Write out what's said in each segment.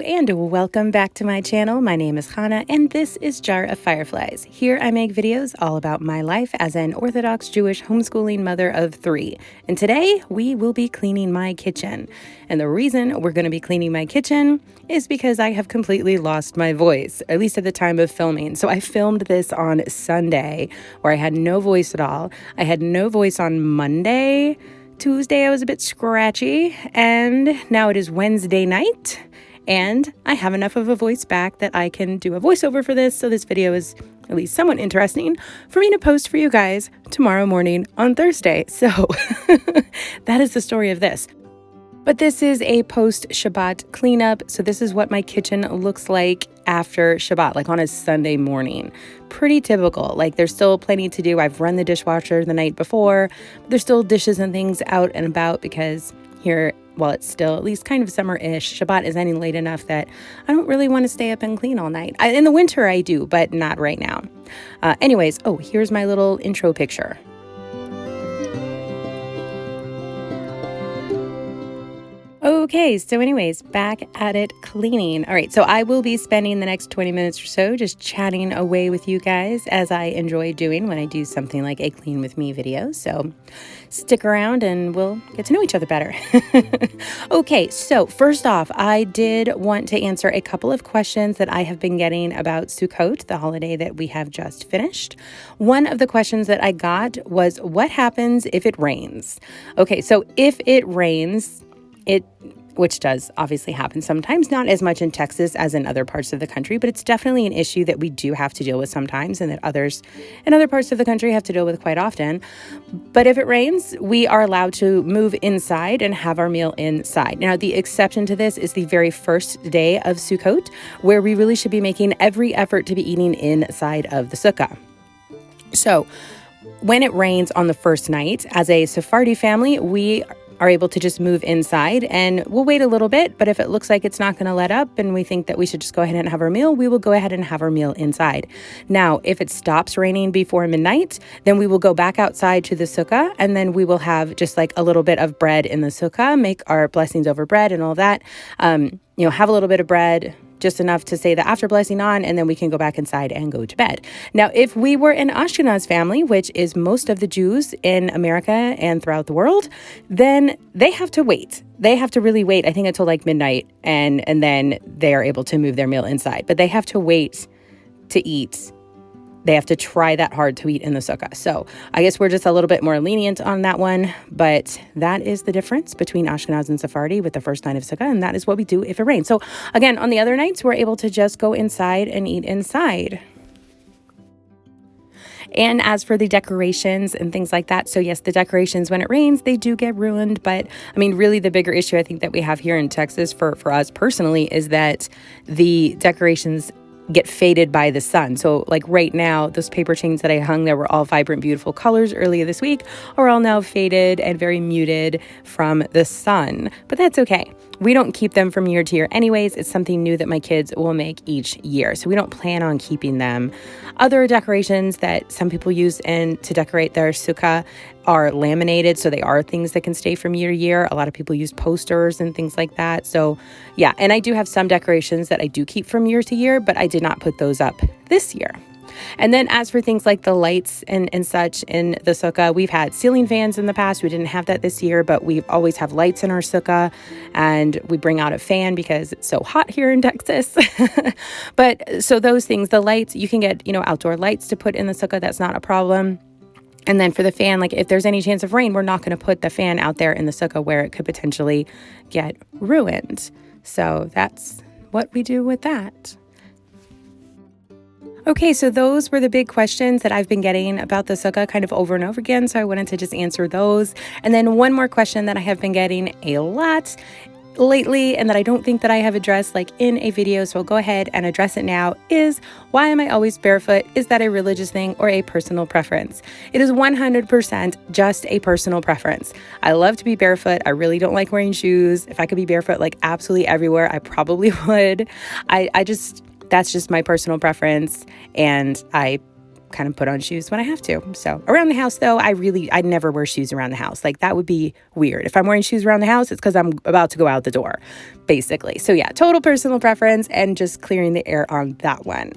and welcome back to my channel. My name is Hannah and this is Jar of Fireflies. Here I make videos all about my life as an Orthodox Jewish homeschooling mother of 3. And today we will be cleaning my kitchen. And the reason we're going to be cleaning my kitchen is because I have completely lost my voice, at least at the time of filming. So I filmed this on Sunday where I had no voice at all. I had no voice on Monday. Tuesday I was a bit scratchy, and now it is Wednesday night, and I have enough of a voice back that I can do a voiceover for this, so this video is at least somewhat interesting for me to post for you guys tomorrow morning on Thursday. So that is the story of this. But this is a post-Shabbat cleanup, so this is what my kitchen looks like after Shabbat, like on a Sunday morning. Pretty typical. Like, there's still plenty to do. I've run the dishwasher the night before, but there's still dishes and things out and about because here, while it's still at least kind of summer-ish, Shabbat is ending late enough that I don't really want to stay up and clean all night. In the winter I do, but not right now. Anyways, here's my little intro picture. Okay, so anyways, back at it cleaning. All right, so I will be spending the next 20 minutes or so just chatting away with you guys as I enjoy doing when I do something like a clean with me video. So stick around and we'll get to know each other better. Okay, so first off, I did want to answer a couple of questions that I have been getting about Sukkot, the holiday that we have just finished. One of the questions that I got was, what happens if it rains? Okay, so if it rains, which does obviously happen sometimes, not as much in Texas as in other parts of the country, but it's definitely an issue that we do have to deal with sometimes and that others in other parts of the country have to deal with quite often. But if it rains, we are allowed to move inside and have our meal inside. Now, the exception to this is the very first day of Sukkot, where we really should be making every effort to be eating inside of the sukkah. So when it rains on the first night, as a Sephardi family, we are able to just move inside, and we'll wait a little bit, but if it looks like it's not going to let up and we think that we should just go ahead and have our meal, we will go ahead and have our meal inside. Now, if it stops raining before midnight, then we will go back outside to the sukkah, and then we will have just like a little bit of bread in the sukkah, make our blessings over bread and all that. Have a little bit of bread, just enough to say the after blessing on, and then we can go back inside and go to bed. Now, if we were an Ashkenaz family, which is most of the Jews in America and throughout the world, then they have to wait. They have to really wait, I think, until like midnight, and then they are able to move their meal inside. But they have to wait to eat. They have to try that hard to eat in the sukkah. So I guess we're just a little bit more lenient on that one, but that is the difference between Ashkenaz and Sephardi with the first night of sukkah, and that is what we do if it rains. So again, on the other nights, we're able to just go inside and eat inside. And as for the decorations and things like that, so yes, the decorations, when it rains, they do get ruined. But I mean, really the bigger issue I think that we have here in Texas for us personally is that the decorations get faded by the sun. So like right now, those paper chains that I hung that were all vibrant, beautiful colors earlier this week are all now faded and very muted from the sun. But that's okay. We don't keep them from year to year anyways. It's something new that my kids will make each year. So we don't plan on keeping them. Other decorations that some people use to decorate their sukkah are laminated. So they are things that can stay from year to year. A lot of people use posters and things like that. So yeah, and I do have some decorations that I do keep from year to year, but I did not put those up this year. And then as for things like the lights and such in the sukkah, we've had ceiling fans in the past. We didn't have that this year, but we always have lights in our sukkah, and we bring out a fan because it's so hot here in Texas. But so those things, the lights, you can get, outdoor lights to put in the sukkah. That's not a problem. And then for the fan, like if there's any chance of rain, we're not going to put the fan out there in the sukkah where it could potentially get ruined. So that's what we do with that. Okay, so those were the big questions that I've been getting about the sukkah kind of over and over again, so I wanted to just answer those. And then one more question that I have been getting a lot lately and that I don't think that I have addressed like in a video, so I'll go ahead and address it now, is why am I always barefoot? Is that a religious thing or a personal preference? It is 100% just a personal preference. I love to be barefoot. I really don't like wearing shoes. If I could be barefoot like absolutely everywhere, I probably would. That's just my personal preference, and I kind of put on shoes when I have to. So around the house though, I never wear shoes around the house. Like that would be weird. If I'm wearing shoes around the house, it's because I'm about to go out the door, basically. So yeah, total personal preference and just clearing the air on that one.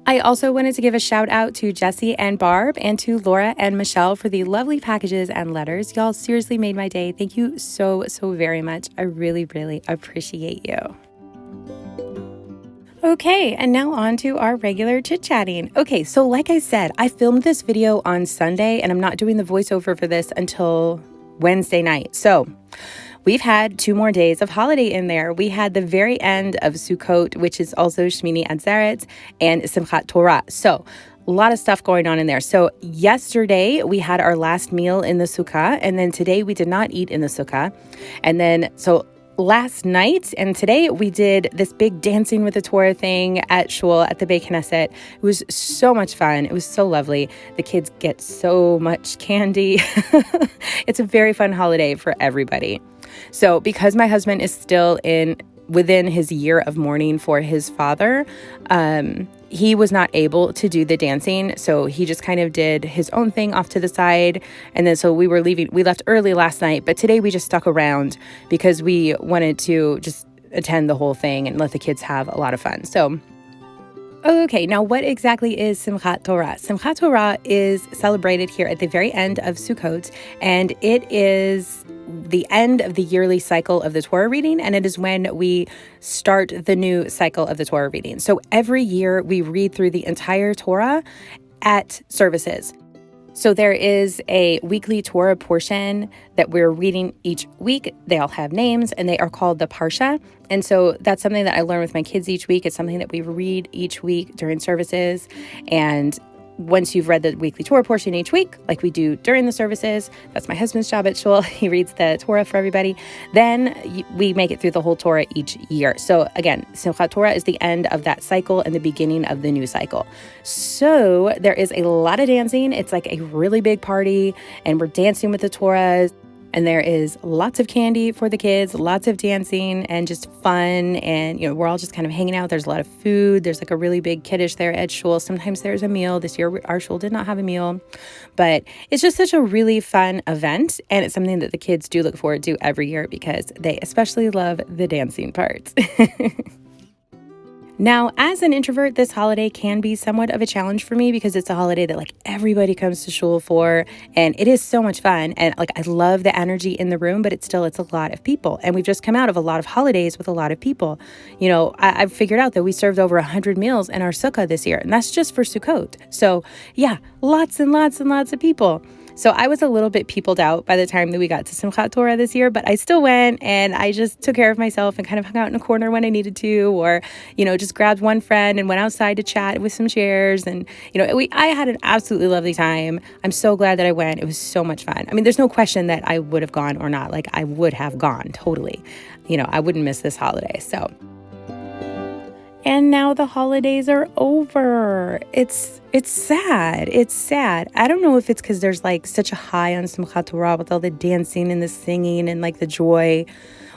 I also wanted to give a shout out to Jesse and Barb and to Laura and Michelle for the lovely packages and letters. Y'all seriously made my day. Thank you so very much. I really appreciate you. Okay, and now on to our regular chit-chatting. Okay, so like I said, I filmed this video on Sunday and I'm not doing the voiceover for this until Wednesday night. So we've had 2 more days of holiday in there. We had the very end of Sukkot, which is also Shmini Atzeret, and Simchat Torah. So a lot of stuff going on in there. So yesterday we had our last meal in the sukkah, and then today we did not eat in the sukkah. And then last night and today we did this big dancing with the Torah thing at shul at the Beit Knesset. It was so much fun. It was so lovely. The kids get so much candy. It's a very fun holiday for everybody. So because my husband is still within his year of mourning for his father, he was not able to do the dancing. So he just kind of did his own thing off to the side. And then so we left early last night, but today we just stuck around because we wanted to just attend the whole thing and let the kids have a lot of fun. So okay, now what exactly is Simchat Torah? Simchat Torah is celebrated here at the very end of Sukkot, and it is the end of the yearly cycle of the Torah reading, and it is when we start the new cycle of the Torah reading. So every year we read through the entire Torah at services. So there is a weekly Torah portion that we're reading each week. They all have names and they are called the Parsha. And so that's something that I learn with my kids each week. It's something that we read each week during services. And once you've read the weekly Torah portion each week, like we do during the services, that's my husband's job at shul. He reads the Torah for everybody. Then we make it through the whole Torah each year. So again, Simchat Torah is the end of that cycle and the beginning of the new cycle. So there is a lot of dancing. It's like a really big party, and we're dancing with the Torah. And there is lots of candy for the kids, lots of dancing and just fun. And, we're all just kind of hanging out. There's a lot of food. There's like a really big kiddush there at shul. Sometimes there's a meal. This year, our shul did not have a meal. But it's just such a really fun event. And it's something that the kids do look forward to every year because they especially love the dancing part. Now, as an introvert, this holiday can be somewhat of a challenge for me because it's a holiday that like everybody comes to shul for, and it is so much fun. And like I love the energy in the room, but it's a lot of people. And we've just come out of a lot of holidays with a lot of people. I've figured out that we served over 100 meals in our sukkah this year, and that's just for Sukkot. So yeah, lots and lots and lots of people. So I was a little bit peopled out by the time that we got to Simchat Torah this year, but I still went and I just took care of myself and kind of hung out in a corner when I needed to, or, just grabbed one friend and went outside to chat with some chairs. And, I had an absolutely lovely time. I'm so glad that I went. It was so much fun. I mean, there's no question that I would have gone or not. Like I would have gone totally. I wouldn't miss this holiday. So. And now the holidays are over. It's sad. It's sad. I don't know if it's because there's like such a high on Simchat Torah with all the dancing and the singing and like the joy,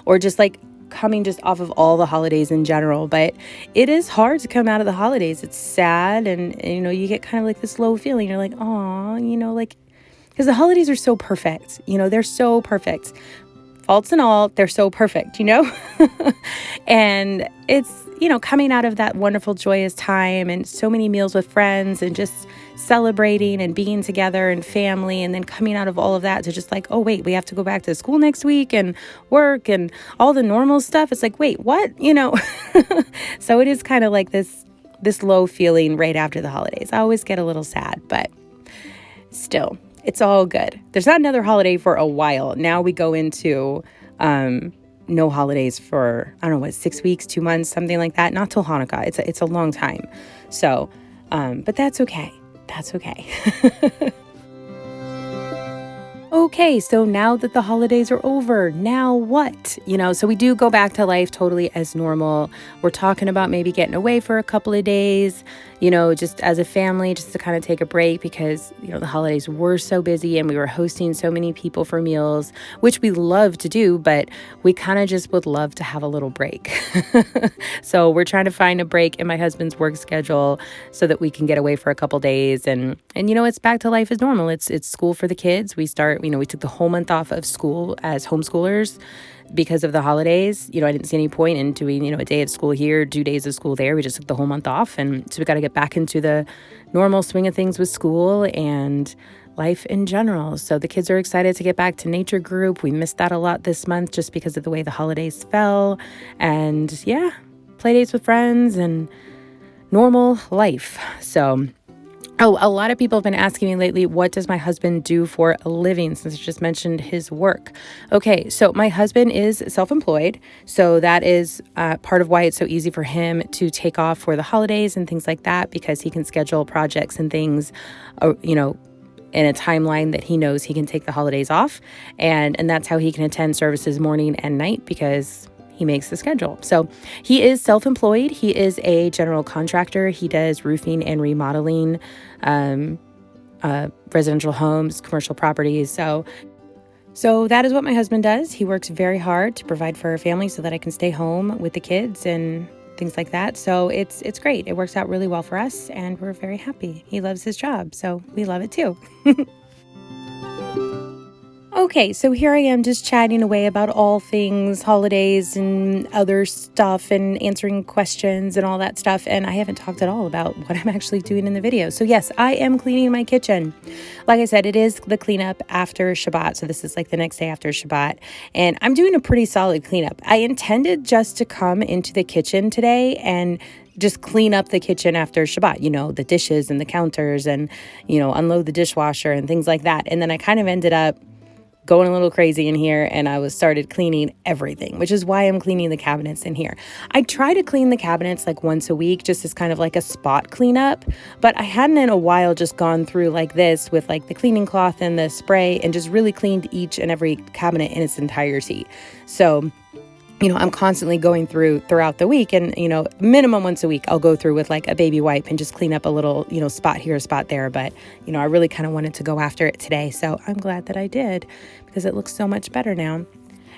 or just like coming just off of all the holidays in general. But it is hard to come out of the holidays. It's sad, and you get kind of like this low feeling. You're like, oh, because the holidays are so perfect. They're so perfect. Faults and all, they're so perfect, and it's, coming out of that wonderful, joyous time and so many meals with friends and just celebrating and being together and family, and then coming out of all of that to just like, oh, wait, we have to go back to school next week and work and all the normal stuff. It's like, wait, what? So it is kind of like this low feeling right after the holidays. I always get a little sad, but still. It's all good. There's not another holiday for a while. Now we go into no holidays for, 6 weeks, 2 months, something like that. Not till Hanukkah. It's a long time. So, but that's okay. That's okay. Okay, so now that the holidays are over, now what? So we do go back to life totally as normal. We're talking about maybe getting away for a couple of days, just as a family, just to kind of take a break because, the holidays were so busy and we were hosting so many people for meals, which we love to do, but we kind of just would love to have a little break. So we're trying to find a break in my husband's work schedule so that we can get away for a couple days and it's back to life as normal. It's school for the kids. We took the whole month off of school as homeschoolers because of the holidays. I didn't see any point in doing, a day of school here, 2 days of school there. We just took the whole month off. And so we got to get back into the normal swing of things with school and life in general. So the kids are excited to get back to nature group. We missed that a lot this month just because of the way the holidays fell. And yeah, play dates with friends and normal life. So a lot of people have been asking me lately, what does my husband do for a living, since I just mentioned his work? Okay, so my husband is self-employed, so that is part of why it's so easy for him to take off for the holidays and things like that, because he can schedule projects and things, in a timeline that he knows he can take the holidays off, and that's how he can attend services morning and night, because he makes the schedule. So he is self-employed. He is a general contractor. He does roofing and remodeling, residential homes, commercial properties. So that is what my husband does. He works very hard to provide for our family so that I can stay home with the kids and things like that. So it's great. It works out really well for us and we're very happy. He loves his job, so we love it too. Okay, so here I am just chatting away about all things holidays and other stuff and answering questions and all that stuff. And I haven't talked at all about what I'm actually doing in the video. So yes, I am cleaning my kitchen. Like I said, it is the cleanup after Shabbat. So this is like the next day after Shabbat. And I'm doing a pretty solid cleanup. I intended just to come into the kitchen today and just clean up the kitchen after Shabbat, the dishes and the counters and, unload the dishwasher and things like that. And then I kind of ended up going a little crazy in here and I started cleaning everything, which is why I'm cleaning the cabinets in here. I try to clean the cabinets like once a week, just as kind of like a spot cleanup, but I hadn't in a while just gone through like this with like the cleaning cloth and the spray and just really cleaned each and every cabinet in its entirety. So I'm constantly going throughout the week and, minimum once a week, I'll go through with like a baby wipe and just clean up a little, spot here, spot there. But, I really kind of wanted to go after it today. So I'm glad that I did because it looks so much better now.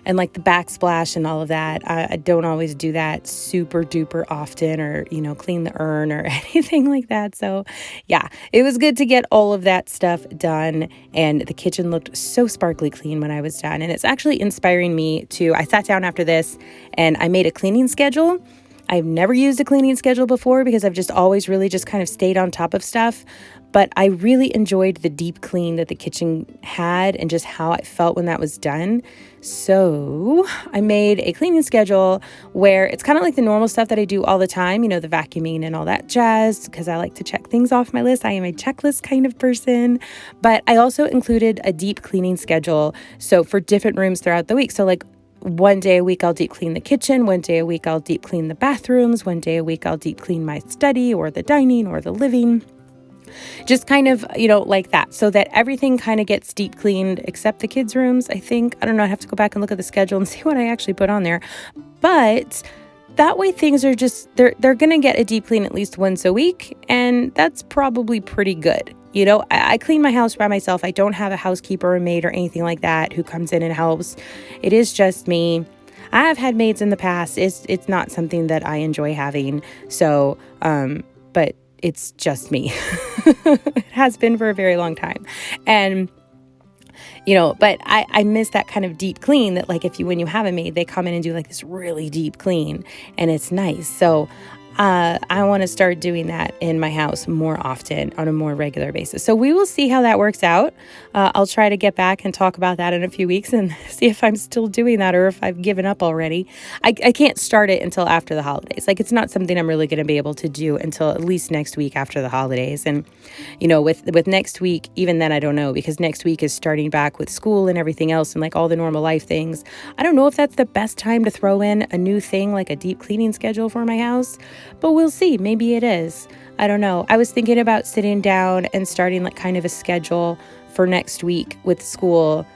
And like the backsplash and all of that, I don't always do that super duper often or, clean the urn or anything like that. So yeah, it was good to get all of that stuff done. And the kitchen looked so sparkly clean when I was done. And it's actually inspiring me I sat down after this and I made a cleaning schedule. I've never used a cleaning schedule before because I've just always really just kind of stayed on top of stuff. But I really enjoyed the deep clean that the kitchen had and just how it felt when that was done. So I made a cleaning schedule where it's kind of like the normal stuff that I do all the time, the vacuuming and all that jazz, because I like to check things off my list. I am a checklist kind of person. But I also included a deep cleaning schedule. So for different rooms throughout the week. So like one day a week, I'll deep clean the kitchen. One day a week, I'll deep clean the bathrooms. One day a week, I'll deep clean my study or the dining or the living. Just kind of, like that, so that everything kind of gets deep cleaned except the kids' rooms, I think. I don't know. I have to go back and look at the schedule and see what I actually put on there. But that way things are just, they're going to get a deep clean at least once a week. And that's probably pretty good. I clean my house by myself. I don't have a housekeeper or maid or anything like that who comes in and helps. It is just me. I have had maids in the past. It's not something that I enjoy having. So, but it's just me. It has been for a very long time. And, but I miss that kind of deep clean that like when you have a maid, they come in and do like this really deep clean and it's nice. So I want to start doing that in my house more often on a more regular basis. So we will see how that works out. I'll try to get back and talk about that in a few weeks and see if I'm still doing that or if I've given up already. I can't start it until after the holidays. Like it's not something I'm really going to be able to do until at least next week after the holidays. And, with next week, even then I don't know, because next week is starting back with school and everything else and like all the normal life things. I don't know if that's the best time to throw in a new thing like a deep cleaning schedule for my house. But we'll see. Maybe it is. I don't know. I was thinking about sitting down and starting like kind of a schedule for next week with school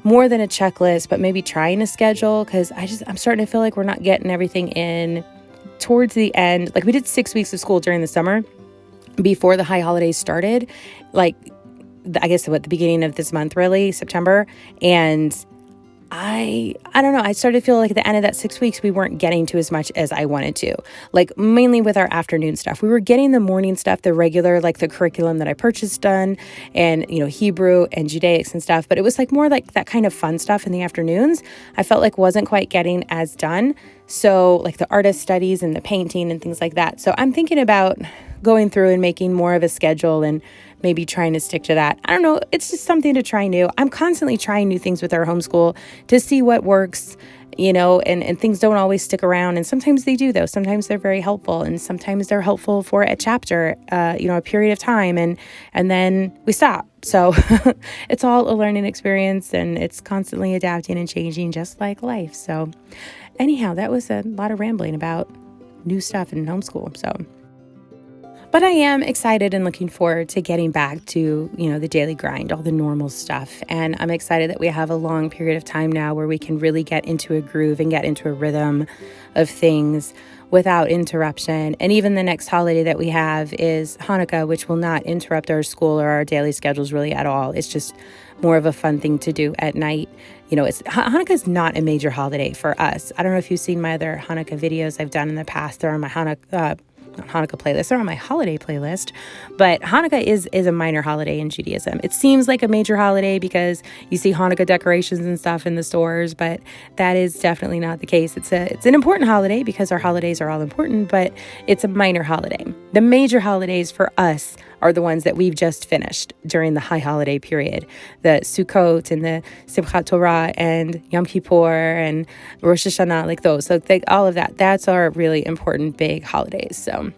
more than a checklist, but maybe trying a schedule, because I'm starting to feel like we're not getting everything in towards the end. Like we did 6 weeks of school during the summer before the high holidays started, like I guess at the beginning of this month, really, September. And I don't know. I started to feel like at the end of that 6 weeks, we weren't getting to as much as I wanted to, like mainly with our afternoon stuff. We were getting the morning stuff, the regular, like the curriculum that I purchased done, and, Hebrew and Judaics and stuff. But it was like more like that kind of fun stuff in the afternoons. I felt like wasn't quite getting as done. So like the artist studies and the painting and things like that. So I'm thinking about going through and making more of a schedule and maybe trying to stick to that. I don't know. It's just something to try new. I'm constantly trying new things with our homeschool to see what works, and things don't always stick around. And sometimes they do, though. Sometimes they're very helpful, and sometimes they're helpful for a chapter, a period of time, and then we stop. So it's all a learning experience, and it's constantly adapting and changing, just like life. So anyhow, that was a lot of rambling about new stuff in homeschool. But I am excited and looking forward to getting back to, the daily grind, all the normal stuff. And I'm excited that we have a long period of time now where we can really get into a groove and get into a rhythm of things without interruption. And even the next holiday that we have is Hanukkah, which will not interrupt our school or our daily schedules really at all. It's just more of a fun thing to do at night. Hanukkah is not a major holiday for us. I don't know if you've seen my other Hanukkah videos I've done in the past. They're on my Hanukkah playlist. They're on my holiday playlist. But Hanukkah is a minor holiday in Judaism. It seems like a major holiday because you see Hanukkah decorations and stuff in the stores, but that is definitely not the case. It's an important holiday because our holidays are all important, but it's a minor holiday. The major holidays for us are the ones that we've just finished during the high holiday period. The Sukkot and the Simchat Torah and Yom Kippur and Rosh Hashanah, like those. So all of that, that's our really important big holidays. So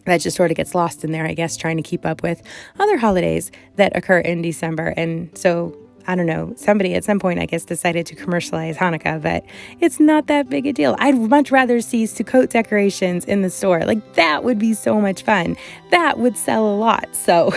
that just sort of gets lost in there, I guess, trying to keep up with other holidays that occur in December. And so I don't know, somebody at some point, I guess, decided to commercialize Hanukkah, but it's not that big a deal. I'd much rather see Sukkot decorations in the store. Like, that would be so much fun. That would sell a lot. So,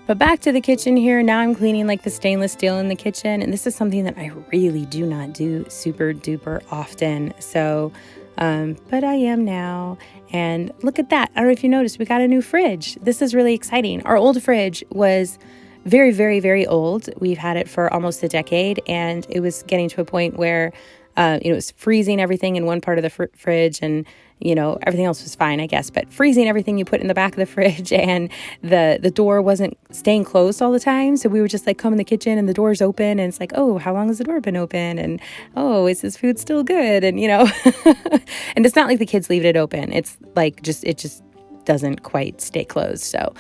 but back to the kitchen here. Now I'm cleaning like the stainless steel in the kitchen. And this is something that I really do not do super duper often. So, but I am now. And look at that. I don't know if you noticed, we got a new fridge. This is really exciting. Our old fridge was very, very, very old. We've had it for almost a decade, and it was getting to a point where, it was freezing everything in one part of the fridge, and, everything else was fine, I guess, but freezing everything you put in the back of the fridge, and the door wasn't staying closed all the time. So we were just like, come in the kitchen and the door's open, and it's like, oh, how long has the door been open? And, oh, is this food still good? And, and it's not like the kids leave it open. It's like, it just doesn't quite stay closed. So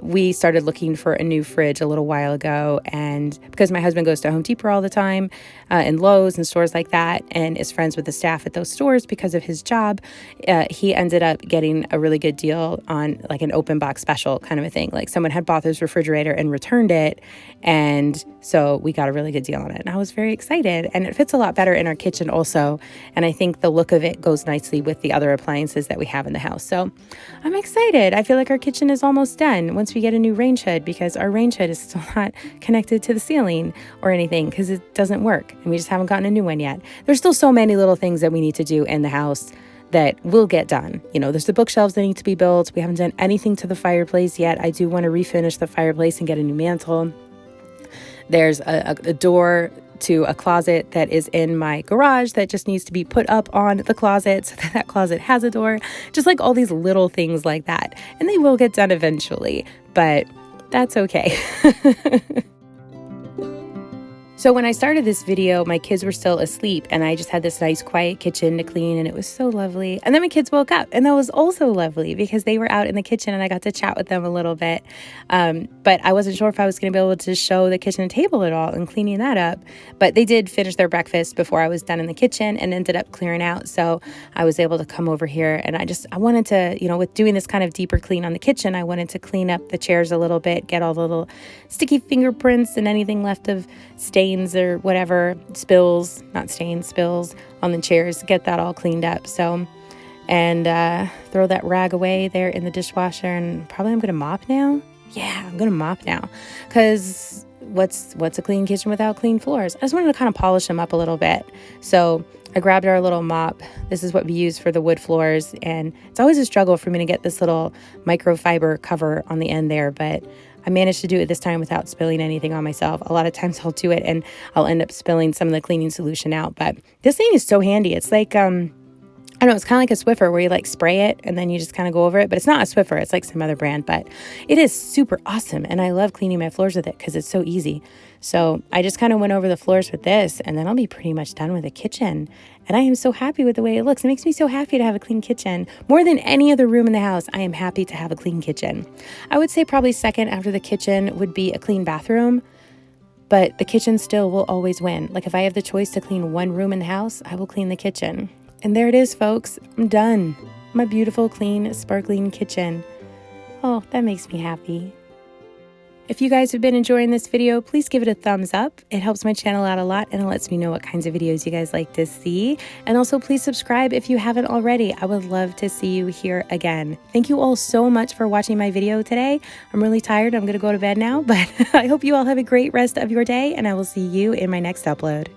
we started looking for a new fridge a little while ago, and because my husband goes to Home Depot all the time and Lowe's and stores like that, and is friends with the staff at those stores because of his job, he ended up getting a really good deal on like an open box special kind of a thing. Like someone had bought this refrigerator and returned it, and so we got a really good deal on it, and I was very excited. And it fits a lot better in our kitchen also, and I think the look of it goes nicely with the other appliances that we have in the house. So I'm excited. I feel like our kitchen is almost done once we get a new range hood, because our range hood is still not connected to the ceiling or anything because it doesn't work, and we just haven't gotten a new one yet. There's still so many little things that we need to do in the house that will get done. There's the bookshelves that need to be built. We haven't done anything to the fireplace yet. I do want to refinish the fireplace and get a new mantle. There's a door to a closet that is in my garage that just needs to be put up on the closet so that closet has a door. Just like all these little things like that. And they will get done eventually, but that's okay. So when I started this video, my kids were still asleep, and I just had this nice quiet kitchen to clean, and it was so lovely. And then my kids woke up, and that was also lovely because they were out in the kitchen and I got to chat with them a little bit. But I wasn't sure if I was going to be able to show the kitchen table at all and cleaning that up. But they did finish their breakfast before I was done in the kitchen and ended up clearing out. So I was able to come over here, and I wanted to, with doing this kind of deeper clean on the kitchen, I wanted to clean up the chairs a little bit, get all the little sticky fingerprints and anything left of stains or whatever, spills on the chairs, get that all cleaned up. So, and throw that rag away there in the dishwasher, and probably I'm going to mop now. Yeah, I'm going to mop now because what's a clean kitchen without clean floors? I just wanted to kind of polish them up a little bit. So I grabbed our little mop. This is what we use for the wood floors. And it's always a struggle for me to get this little microfiber cover on the end there, but I managed to do it this time without spilling anything on myself. A lot of times I'll do it and I'll end up spilling some of the cleaning solution out. But this thing is so handy. It's like, I don't know, it's kind of like a Swiffer where you like spray it and then you just kind of go over it. But it's not a Swiffer. It's like some other brand. But it is super awesome. And I love cleaning my floors with it because it's so easy. So I just kind of went over the floors with this and then I'll be pretty much done with the kitchen. And I am so happy with the way it looks. It makes me so happy to have a clean kitchen. More than any other room in the house, I am happy to have a clean kitchen. I would say probably second after the kitchen would be a clean bathroom. But the kitchen still will always win. Like if I have the choice to clean one room in the house, I will clean the kitchen. And there it is, folks. I'm done. My beautiful, clean, sparkling kitchen. Oh, that makes me happy. If you guys have been enjoying this video, please give it a thumbs up. It helps my channel out a lot and it lets me know what kinds of videos you guys like to see. And also please subscribe if you haven't already. I would love to see you here again. Thank you all so much for watching my video today. I'm really tired. I'm going to go to bed now, but I hope you all have a great rest of your day and I will see you in my next upload.